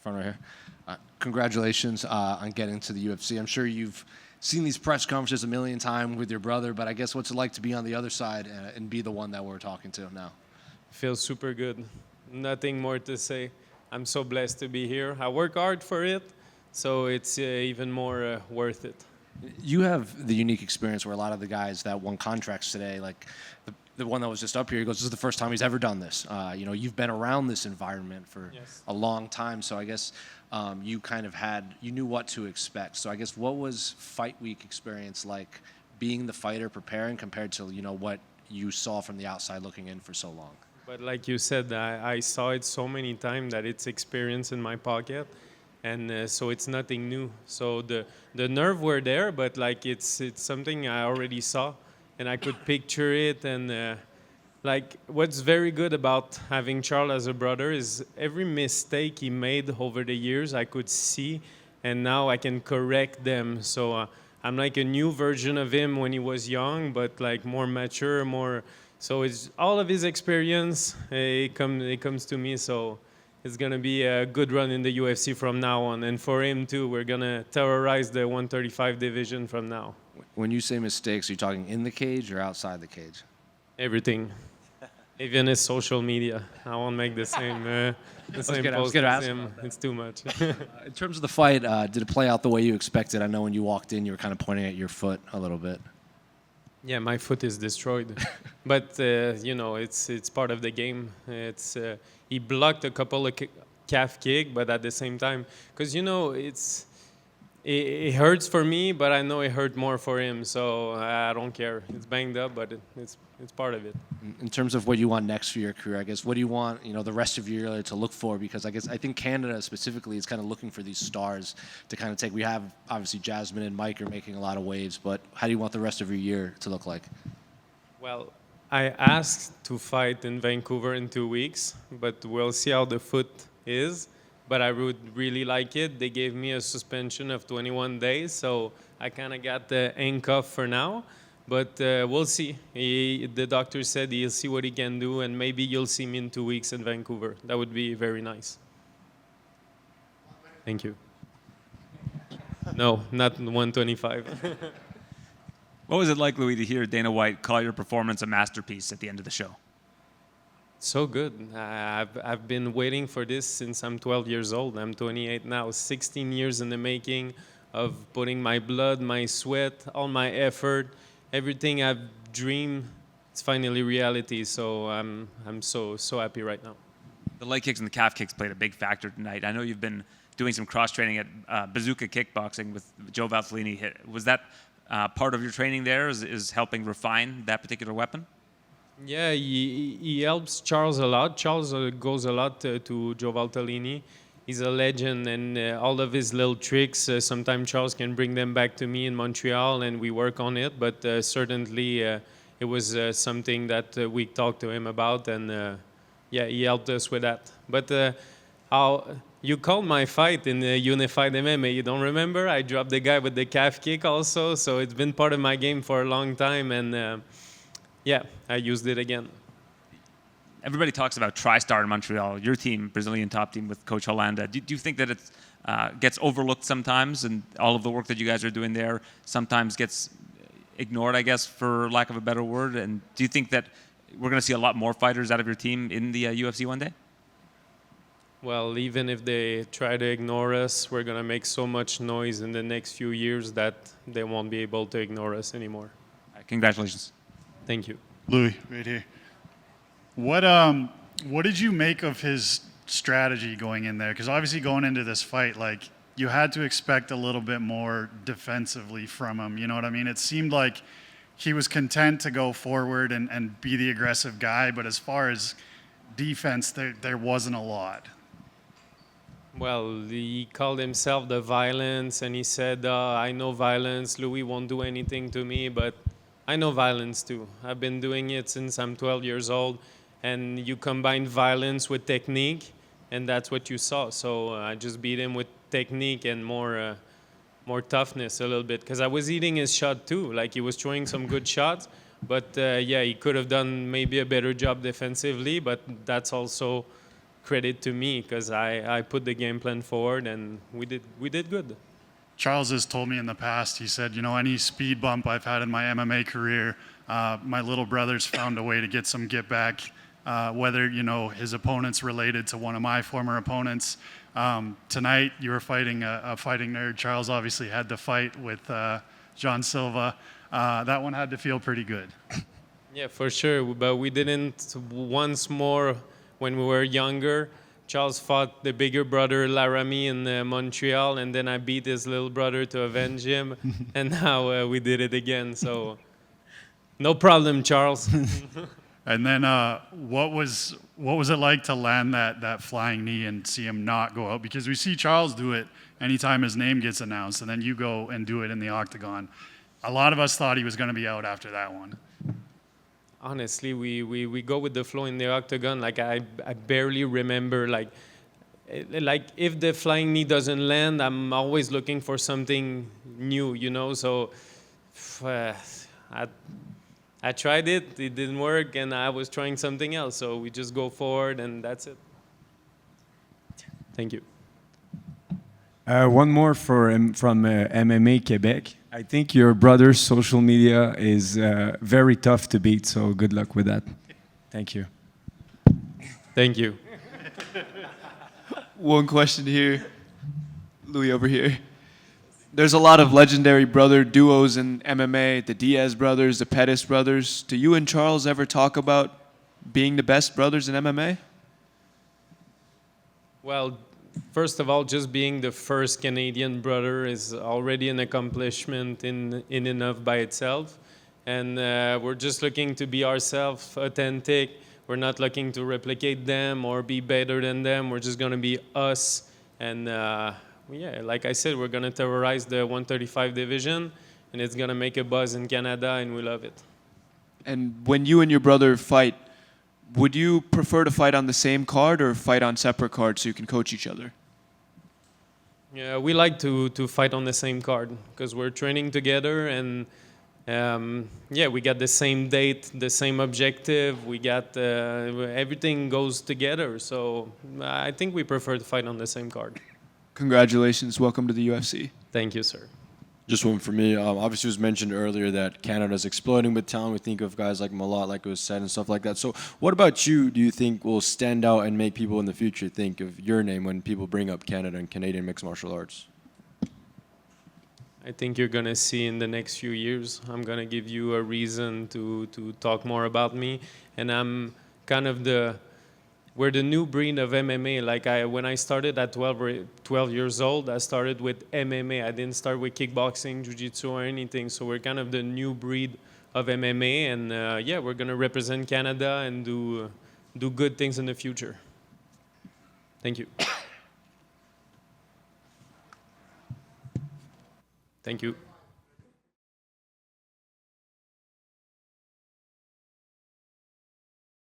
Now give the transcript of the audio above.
front right here. Congratulations on getting to the UFC. I'm sure you've seen these press conferences a million times with your brother, but I guess what's it like to be on the other side and be the one that we're talking to now? Feels super good. Nothing more to say. I'm so blessed to be here. I work hard for it, so it's even more worth it. You have the unique experience where a lot of the guys that won contracts today, like the one that was just up here, he goes, this is the first time he's ever done this. You've been around this environment for a long time, so I guess you knew what to expect. So I guess what was fight week experience like being the fighter preparing compared to, what you saw from the outside looking in for so long? But like you said, I saw it so many times that it's experience in my pocket. And so it's nothing new. So the nerve were there, but like it's something I already saw, and I could picture it. And like what's very good about having Charles as a brother is every mistake he made over the years I could see, and now I can correct them. So I'm like a new version of him when he was young, but like more mature, more. So it's all of his experience. It comes to me. So. It's going to be a good run in the UFC from now on. And for him, too, we're going to terrorize the 135 division from now. When you say mistakes, are you talking in the cage or outside the cage? Everything. Even his social media. I won't make the same post as him. It's too much. In terms of the fight, did it play out the way you expected? I know when you walked in, you were kind of pointing at your foot a little bit. Yeah, my foot is destroyed. But, it's part of the game. He blocked a couple of calf kick, but at the same time, because, it hurts for me, but I know it hurt more for him, so I don't care. It's banged up, but it's part of it. In terms of what you want next for your career, I guess, what do you want, the rest of your year to look for? Because I think Canada specifically is kind of looking for these stars to kind of take. We have, obviously, Jasmine and Mike are making a lot of waves, but how do you want the rest of your year to look like? Well, I asked to fight in Vancouver in 2 weeks, but we'll see how the foot is. But I would really like it. They gave me a suspension of 21 days, so I kind of got the handcuff for now. But we'll see. The doctor said he'll see what he can do, and maybe you'll see me in 2 weeks in Vancouver. That would be very nice. Thank you. No, not 125. What was it like, Louis, to hear Dana White call your performance a masterpiece at the end of the show? So good. I've been waiting for this since I'm 12 years old. I'm 28 now. 16 years in the making of putting my blood, my sweat, all my effort, everything I've dreamed. It's finally reality. So I'm so happy right now. The leg kicks and the calf kicks played a big factor tonight. I know you've been doing some cross training at Bazooka Kickboxing with Joe Valtellini. Was that part of your training there? Is helping refine that particular weapon? Yeah, he helps Charles a lot. Charles goes a lot to Joe Valtellini. He's a legend, and all of his little tricks, sometimes Charles can bring them back to me in Montreal, and we work on it. But certainly it was something that we talked to him about, and he helped us with that. But how you called my fight in Unified MMA, you don't remember? I dropped the guy with the calf kick also, so it's been part of my game for a long time, and I used it again. Everybody talks about TriStar in Montreal, your team, Brazilian top team with Coach Holanda. Do you think that it gets overlooked sometimes, and all of the work that you guys are doing there sometimes gets ignored, I guess, for lack of a better word? And do you think that we're going to see a lot more fighters out of your team in the UFC one day? Well, even if they try to ignore us, we're going to make so much noise in the next few years that they won't be able to ignore us anymore. Congratulations. Thank you. Louis, right here. What did you make of his strategy going in there? Because obviously going into this fight, like, you had to expect a little bit more defensively from him. You know what I mean? It seemed like he was content to go forward and be the aggressive guy, but as far as defense, there wasn't a lot. Well, he called himself the violence, and he said, I know violence, Louis won't do anything to me, but I know violence too. I've been doing it since I'm 12 years old, and you combine violence with technique, and that's what you saw. So I just beat him with technique and more toughness a little bit, because I was eating his shot too. Like, he was throwing some good shots, but he could have done maybe a better job defensively, but that's also credit to me because I put the game plan forward and we did good. Charles has told me in the past, he said, any speed bump I've had in my MMA career, my little brother's found a way to get some get back, whether, his opponent's related to one of my former opponents. Tonight, you were fighting a fighting nerd. Charles obviously had the fight with John Silva. That one had to feel pretty good. Yeah, for sure. But we didn't once more when we were younger. Charles fought the bigger brother Laramie in Montreal, and then I beat his little brother to avenge him. And now we did it again. So no problem, Charles. And then what was it like to land that flying knee and see him not go out? Because we see Charles do it anytime his name gets announced, and then you go and do it in the octagon. A lot of us thought he was going to be out after that one. Honestly, we go with the flow in the octagon. Like I barely remember. Like if the flying knee doesn't land, I'm always looking for something new. So I tried it. It didn't work, and I was trying something else. So we just go forward, and that's it. Thank you. One more from MMA Quebec. I think your brother's social media is very tough to beat, so good luck with that. Thank you. Thank you. One question here. Louis over here. There's a lot of legendary brother duos in MMA, the Diaz brothers, the Pettis brothers. Do you and Charles ever talk about being the best brothers in MMA? Well, first of all, just being the first Canadian brother is already an accomplishment in and of by itself. And we're just looking to be ourselves, authentic. We're not looking to replicate them or be better than them. We're just going to be us. And yeah, like I said, we're going to terrorize the 135 division, and it's going to make a buzz in Canada, and we love it. And when you and your brother fight, would you prefer to fight on the same card or fight on separate cards so you can coach each other? Yeah, we like to fight on the same card because we're training together, and yeah, we got the same date, the same objective. We got everything goes together. So I think we prefer to fight on the same card. Congratulations. Welcome to the UFC. Thank you, sir. Just one for me. Obviously, it was mentioned earlier that Canada's exploding with talent. We think of guys like Malott, like it was said, and stuff like that. So what about you do you think will stand out and make people in the future think of your name when people bring up Canada and Canadian mixed martial arts? I think you're going to see in the next few years, I'm going to give you a reason to talk more about me. And I'm kind of we're the new breed of MMA. Like when I started at 12 years old, I started with MMA. I didn't start with kickboxing, jiu-jitsu, or anything. So we're kind of the new breed of MMA. And yeah, we're going to represent Canada and do good things in the future. Thank you. Thank you.